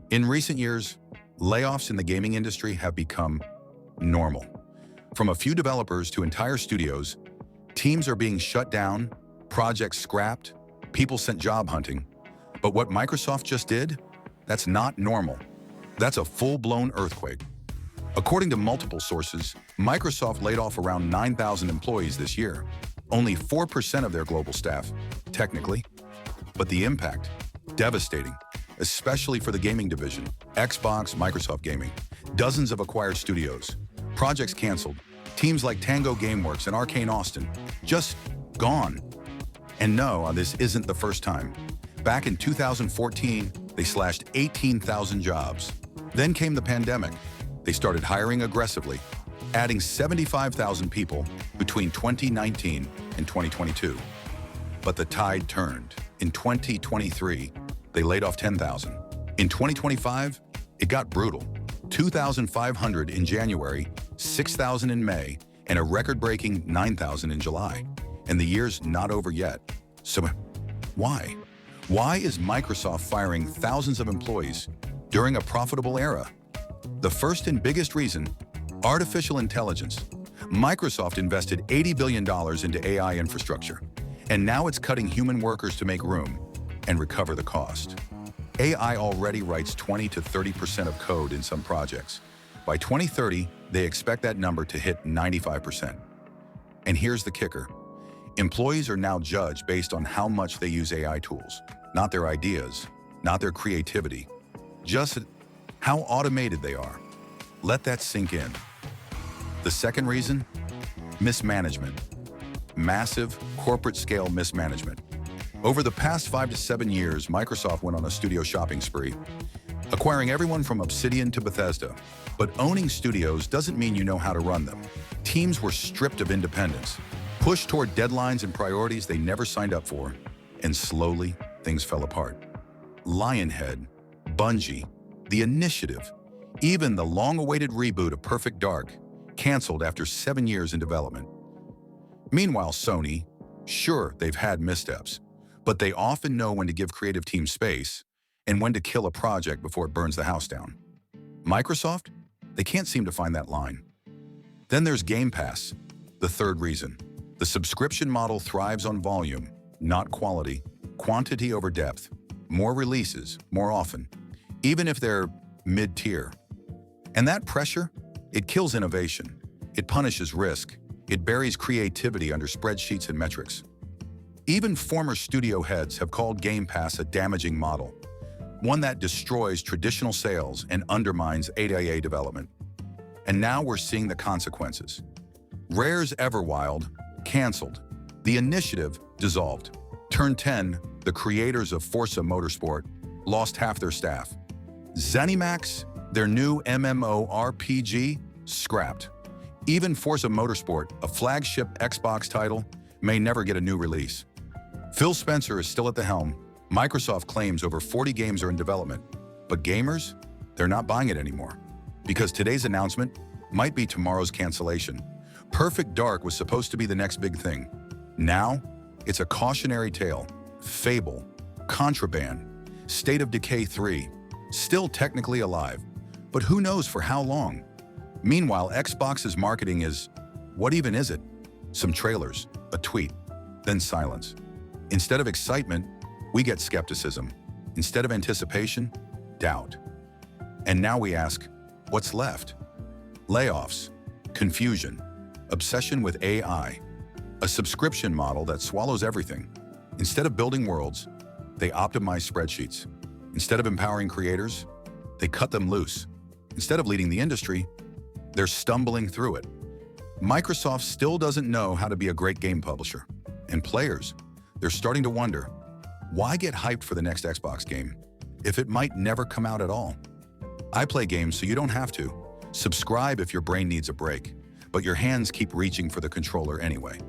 In recent years, layoffs in the gaming industry have become normal. From a few developers to entire studios, teams are being shut down, projects scrapped, people sent job hunting. But what Microsoft just did? That's not normal. That's a full-blown earthquake. According to multiple sources, Microsoft laid off around 9,000 employees this year. Only 4% of their global staff, technically. But the impact, devastating, especially for the gaming division. Xbox, Microsoft Gaming, dozens of acquired studios, projects canceled, teams like Tango Gameworks and Arcane Austin, just gone. And no, this isn't the first time. Back in 2014, they slashed 18,000 jobs. Then came the pandemic. They started hiring aggressively, adding 75,000 people between 2019 and 2022. But the tide turned. In 2023, they laid off 10,000. In 2025, it got brutal. 2,500 in January, 6,000 in May, and a record-breaking 9,000 in July. And the year's not over yet. So why? Why is Microsoft firing thousands of employees during a profitable era? The first and biggest reason, artificial intelligence. Microsoft invested $80 billion into AI infrastructure, and now it's cutting human workers to make room and recover the cost. AI already writes 20 to 30% of code in some projects. By 2030, they expect that number to hit 95%. And here's the kicker. Employees are now judged based on how much they use AI tools, not their ideas, not their creativity, just how automated they are. Let that sink in. The second reason, mismanagement. Massive corporate-scale mismanagement. Over the past 5 to 7 years, Microsoft went on a studio shopping spree, acquiring everyone from Obsidian to Bethesda. But owning studios doesn't mean you know how to run them. Teams were stripped of independence, pushed toward deadlines and priorities they never signed up for, and slowly, things fell apart. Lionhead, Bungie, The Initiative, even the long-awaited reboot of Perfect Dark, canceled after 7 years in development. Meanwhile, Sony, sure, they've had missteps, but they often know when to give creative teams space and when to kill a project before it burns the house down. Microsoft, they can't seem to find that line. Then there's Game Pass, the third reason. The subscription model thrives on volume, not quality, quantity over depth, more releases, more often, even if they're mid-tier. And that pressure, it kills innovation. It punishes risk. It buries creativity under spreadsheets and metrics. Even former studio heads have called Game Pass a damaging model, one that destroys traditional sales and undermines AAA development. And now we're seeing the consequences. Rare's Everwild, canceled. The Initiative, dissolved. Turn 10, the creators of Forza Motorsport, lost half their staff. ZeniMax, their new MMORPG, scrapped. Even Forza Motorsport, a flagship Xbox title, may never get a new release. Phil Spencer is still at the helm. Microsoft claims over 40 games are in development, but gamers, they're not buying it anymore. Because today's announcement might be tomorrow's cancellation. Perfect Dark was supposed to be the next big thing. Now, it's a cautionary tale. Fable, Contraband, State of Decay 3, still technically alive, but who knows for how long? Meanwhile, Xbox's marketing is, what even is it? Some trailers, a tweet, then silence. Instead of excitement, we get skepticism. Instead of anticipation, doubt. And now we ask, what's left? Layoffs, confusion, obsession with AI, a subscription model that swallows everything. Instead of building worlds, they optimize spreadsheets. Instead of empowering creators, they cut them loose. Instead of leading the industry, they're stumbling through it. Microsoft still doesn't know how to be a great game publisher. And players, they're starting to wonder, why get hyped for the next Xbox game if it might never come out at all? I play games so you don't have to. Subscribe if your brain needs a break, but your hands keep reaching for the controller anyway.